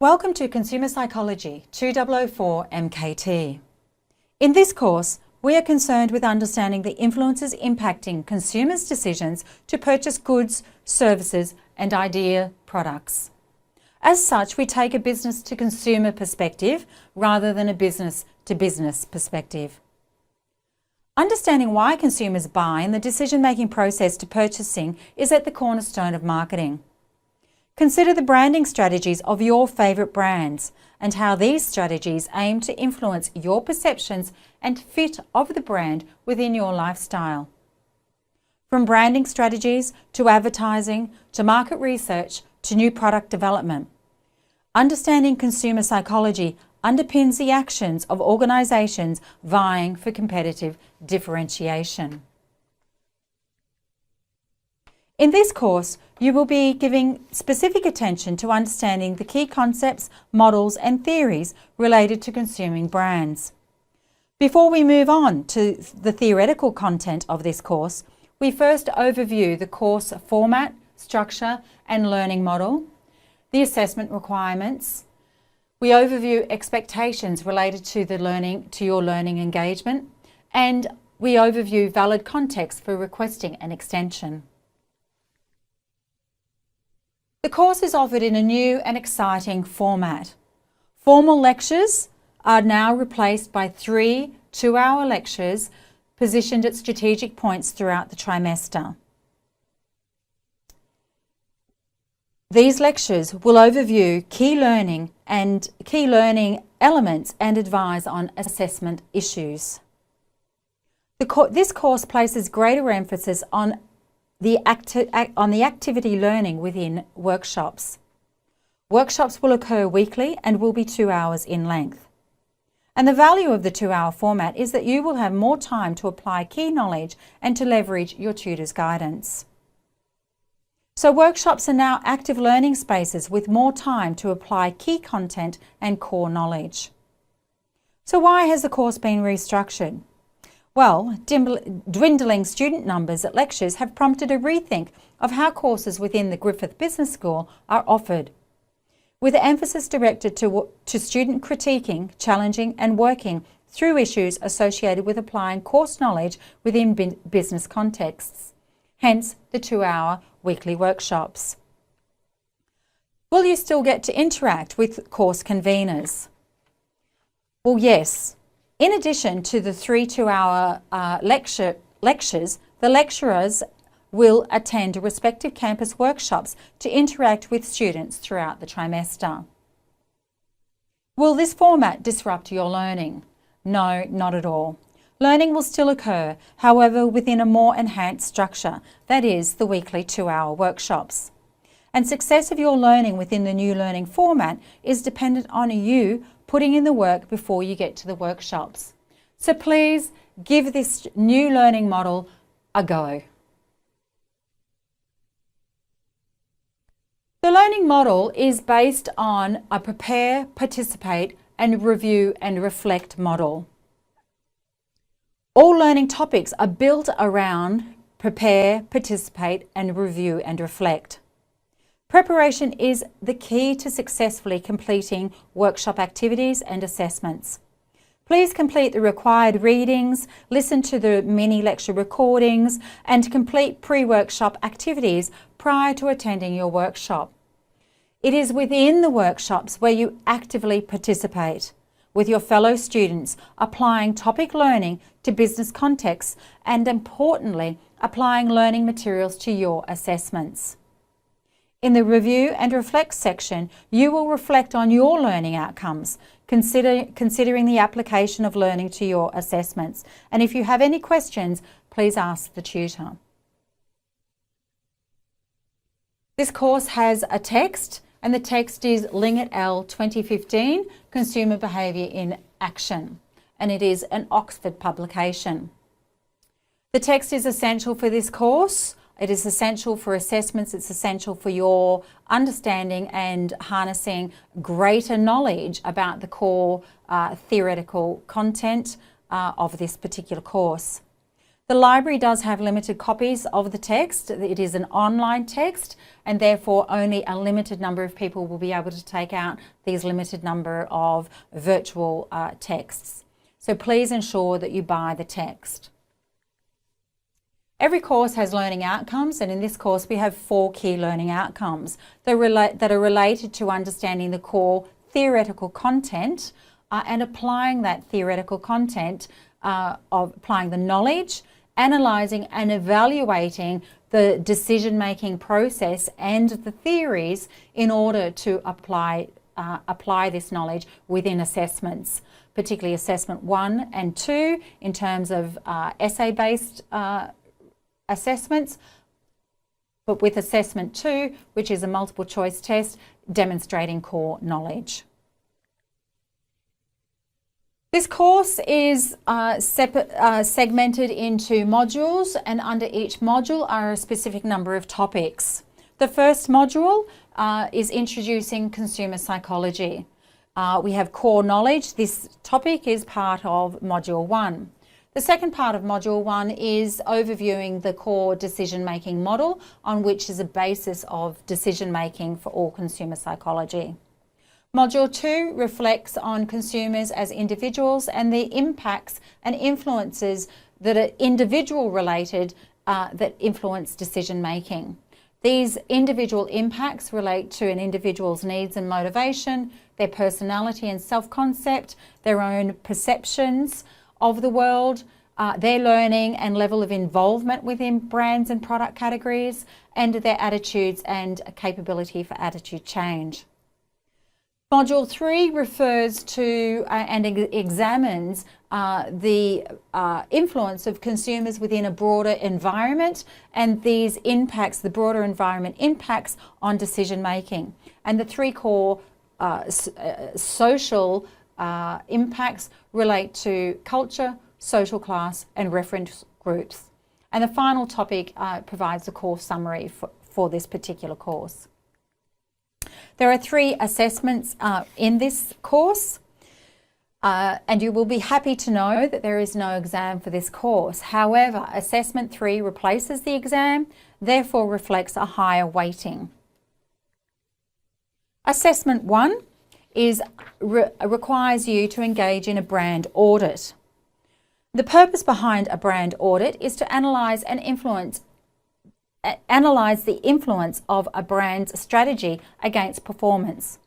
Welcome to Consumer Psychology 2004 MKT. In this course, we are concerned with understanding the influences impacting consumers' decisions to purchase goods, services, and idea products. As such, we take a business-to-consumer perspective rather than a business-to-business perspective. Understanding why consumers buy and the decision-making process to purchasing is at the cornerstone of marketing. Consider the branding strategies of your favourite brands and how these strategies aim to influence your perceptions and fit of the brand within your lifestyle. From branding strategies to advertising to market research to new product development, understanding consumer psychology underpins the actions of organisations vying for competitive differentiation. In this course, you will be giving specific attention to understanding the key concepts, models and theories related to consuming brands. Before we move on to the theoretical content of this course, we first overview the course format, structure and learning model, the assessment requirements. We overview expectations related to your learning engagement, and we overview valid context for requesting an extension. The course is offered in a new and exciting format. Formal lectures are now replaced by 3 two-hour lectures positioned at strategic points throughout the trimester. These lectures will overview key learning elements and advise on assessment issues. This course places greater emphasis on the activity learning within workshops. Workshops will occur weekly and will be 2 hours in length. And the value of the 2-hour format is that you will have more time to apply key knowledge and to leverage your tutor's guidance. So workshops are now active learning spaces with more time to apply key content and core knowledge. So why has the course been restructured? Well, dwindling student numbers at lectures have prompted a rethink of how courses within the Griffith Business School are offered, with emphasis directed to student critiquing, challenging and working through issues associated with applying course knowledge within business contexts, hence the 2-hour weekly workshops. Will you still get to interact with course conveners? Well, yes. In addition to the 3 two-hour lectures, the lecturers will attend respective campus workshops to interact with students throughout the trimester. Will this format disrupt your learning? No, not at all. Learning will still occur, however, within a more enhanced structure, that is, the weekly 2-hour workshops. And success of your learning within the new learning format is dependent on you putting in the work before you get to the workshops. So please give this new learning model a go. The learning model is based on a prepare, participate, and review and reflect model. All learning topics are built around prepare, participate, and review and reflect. Preparation is the key to successfully completing workshop activities and assessments. Please complete the required readings, listen to the mini lecture recordings, and complete pre-workshop activities prior to attending your workshop. It is within the workshops where you actively participate with your fellow students, applying topic learning to business contexts and, importantly, applying learning materials to your assessments. In the review and reflect section, you will reflect on your learning outcomes, considering the application of learning to your assessments. And if you have any questions, please ask the tutor. This course has a text, and the text is Ling et al. 2015, Consumer Behaviour in Action, and it is an Oxford publication. The text is essential for this course. It is essential for assessments. It's essential for your understanding and harnessing greater knowledge about the core theoretical content of this particular course. The library does have limited copies of the text. It is an online text, and therefore only a limited number of people will be able to take out these limited number of virtual texts. So please ensure that you buy the text. Every course has learning outcomes, and in this course we have 4 key learning outcomes that are related to understanding the core theoretical content and applying that theoretical content of applying the knowledge, analysing and evaluating the decision-making process and the theories in order to apply this knowledge within assessments, particularly assessment 1 and 2 in terms of essay-based assessments, but with assessment 2, which is a multiple choice test, demonstrating core knowledge. This course is segmented into modules, and under each module are a specific number of topics. The first module is introducing consumer psychology. We have core knowledge. This topic is part of module 1. The second part of module 1 is overviewing the core decision-making model, on which is a basis of decision-making for all consumer psychology. Module 2 reflects on consumers as individuals and the impacts and influences that are individual related that influence decision making. These individual impacts relate to an individual's needs and motivation, their personality and self-concept, their own perceptions of the world, their learning and level of involvement within brands and product categories, and their attitudes and capability for attitude change. Module 3 refers to and examines the influence of consumers within a broader environment, and these impacts, the broader environment impacts on decision making. And the 3 core social impacts relate to culture, social class and reference groups. And the final topic provides a course summary for this particular course. There are 3 assessments in this course, and you will be happy to know that there is no exam for this course. However, assessment 3 replaces the exam, therefore reflects a higher weighting. Assessment 1 requires you to engage in a brand audit. The purpose behind a brand audit is to analyse the influence of a brand's strategy against performance.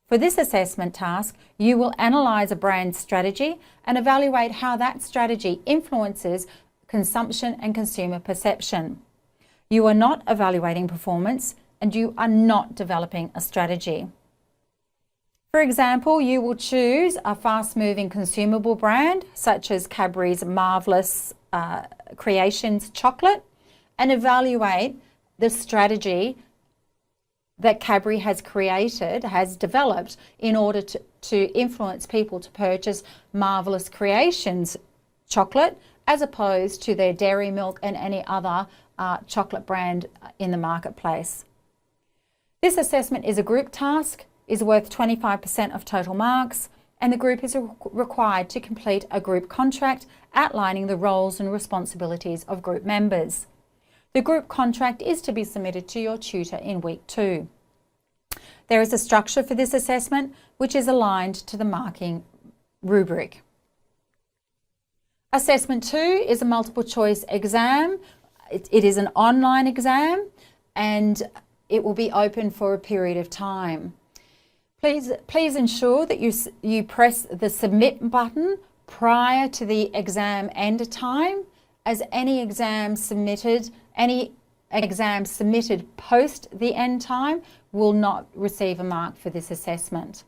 For this assessment task, you will analyse a brand's strategy and evaluate how that strategy influences consumption and consumer perception. You are not evaluating performance, and you are not developing a strategy. For example, you will choose a fast-moving consumable brand such as Cadbury's Marvellous Creations chocolate and evaluate the strategy that Cadbury has developed in order to influence people to purchase Marvellous Creations chocolate as opposed to their Dairy Milk and any other chocolate brand in the marketplace. This assessment is a group task, is worth 25% of total marks, and the group is required to complete a group contract outlining the roles and responsibilities of group members. The group contract is to be submitted to your tutor in week 2. There is a structure for this assessment which is aligned to the marking rubric. Assessment 2 is a multiple choice exam. It is an online exam and it will be open for a period of time. Please ensure that you press the submit button prior to the exam end time, as any exam submitted post the end time will not receive a mark for this assessment.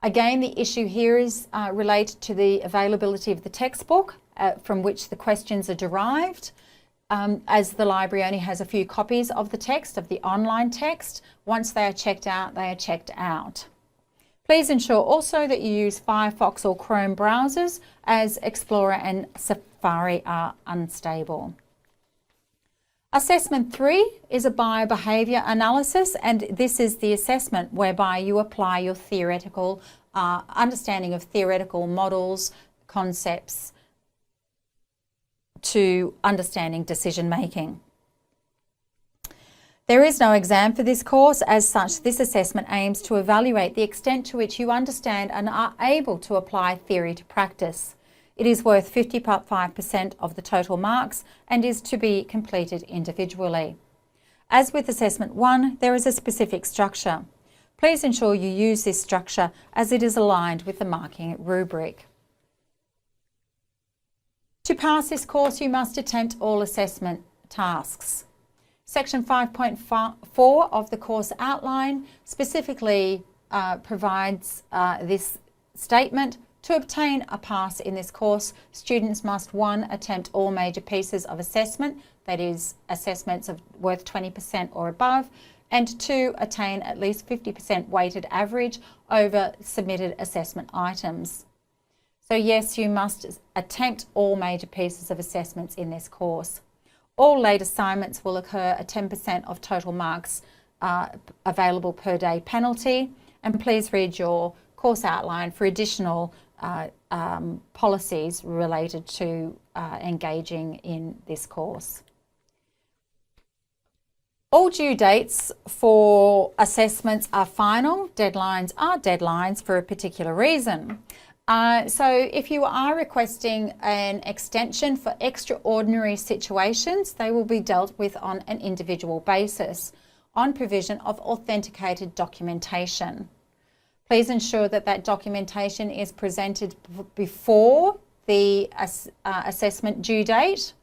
Again, the issue here is related to the availability of the textbook from which the questions are derived. As the library only has a few copies of the text, of the online text, once they are checked out, they are checked out. Please ensure also that you use Firefox or Chrome browsers, as Explorer and Safari are unstable. Assessment 3 is a biobehaviour analysis, and this is the assessment whereby you apply your theoretical understanding of theoretical models, concepts to understanding decision making. There is no exam for this course. As such, this assessment aims to evaluate the extent to which you understand and are able to apply theory to practice. It is worth 55% of the total marks and is to be completed individually. As with Assessment 1, there is a specific structure. Please ensure you use this structure as it is aligned with the marking rubric. To pass this course, you must attempt all assessment tasks. Section 5.4 of the course outline specifically provides this statement. To obtain a pass in this course, students must 1. Attempt all major pieces of assessment, that is, assessments worth 20% or above, and 2. Attain at least 50% weighted average over submitted assessment items. So yes, you must attempt all major pieces of assessments in this course. All late assignments will occur a 10% of total marks available per day penalty, and please read your course outline for additional policies related to engaging in this course. All due dates for assessments are final. Deadlines are deadlines for a particular reason. So if you are requesting an extension for extraordinary situations, they will be dealt with on an individual basis on provision of authenticated documentation. Please ensure that that documentation is presented before the assessment due date.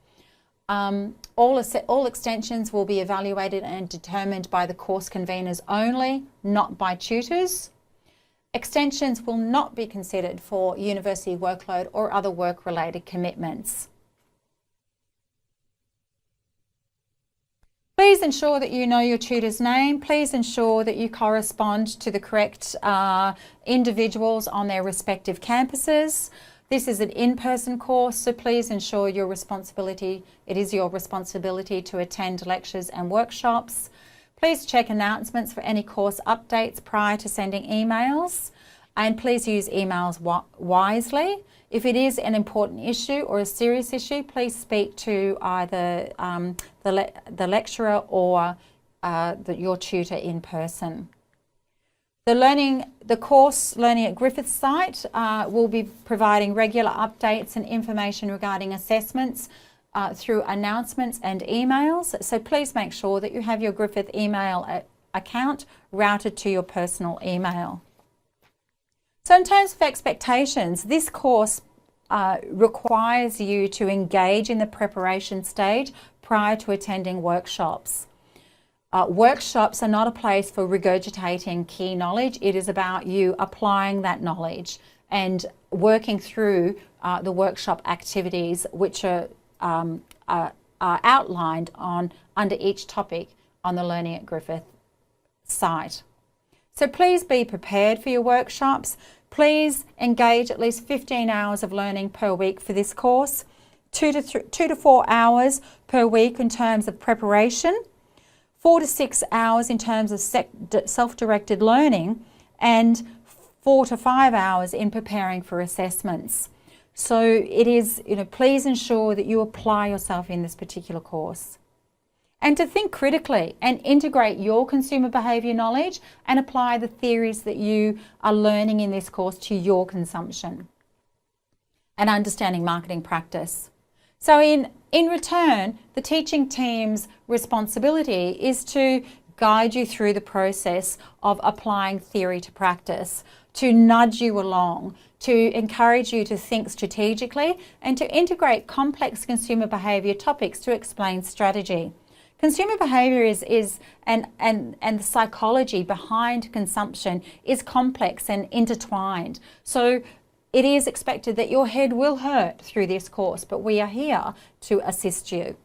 All extensions will be evaluated and determined by the course conveners only, not by tutors. Extensions will not be considered for university workload or other work-related commitments. Please ensure that you know your tutor's name. Please ensure that you correspond to the correct individuals on their respective campuses. This is an in-person course, so please ensure it is your responsibility to attend lectures and workshops. Please check announcements for any course updates prior to sending emails, and please use emails wisely. If it is an important issue or a serious issue, please speak to either the lecturer or your tutor in person. The course Learning at Griffith site will be providing regular updates and information regarding assessments through announcements and emails. So please make sure that you have your Griffith email account routed to your personal email. So in terms of expectations, this course requires you to engage in the preparation stage prior to attending workshops. Workshops are not a place for regurgitating key knowledge. It is about you applying that knowledge and working through the workshop activities which are outlined under each topic on the Learning at Griffith site. So please be prepared for your workshops. Please engage at least 15 hours of learning per week for this course, 2 to 4 hours per week in terms of preparation, 4 to 6 hours in terms of self-directed learning, and 4 to 5 hours in preparing for assessments. So it is, please ensure that you apply yourself in this particular course. And to think critically and integrate your consumer behaviour knowledge and apply the theories that you are learning in this course to your consumption and understanding marketing practice. So in return, the teaching team's responsibility is to guide you through the process of applying theory to practice, to nudge you along, to encourage you to think strategically, and to integrate complex consumer behaviour topics to explain strategy. Consumer behaviour and the psychology behind consumption is complex and intertwined. So it is expected that your head will hurt through this course, but we are here to assist you.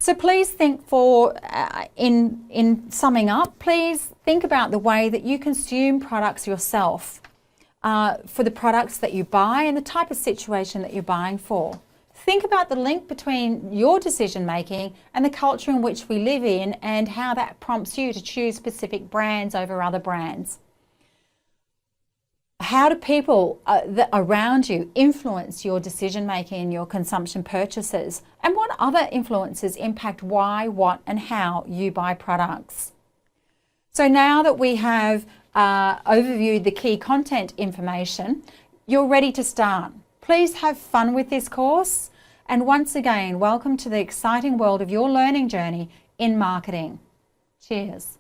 So please think in summing up, please think about the way that you consume products yourself, for the products that you buy and the type of situation that you're buying for. Think about the link between your decision making and the culture in which we live in and how that prompts you to choose specific brands over other brands. How do people around you influence your decision making and your consumption purchases? And what other influences impact why, what, and how you buy products? So now that we have overviewed the key content information, you're ready to start. Please have fun with this course. And once again, welcome to the exciting world of your learning journey in marketing. Cheers.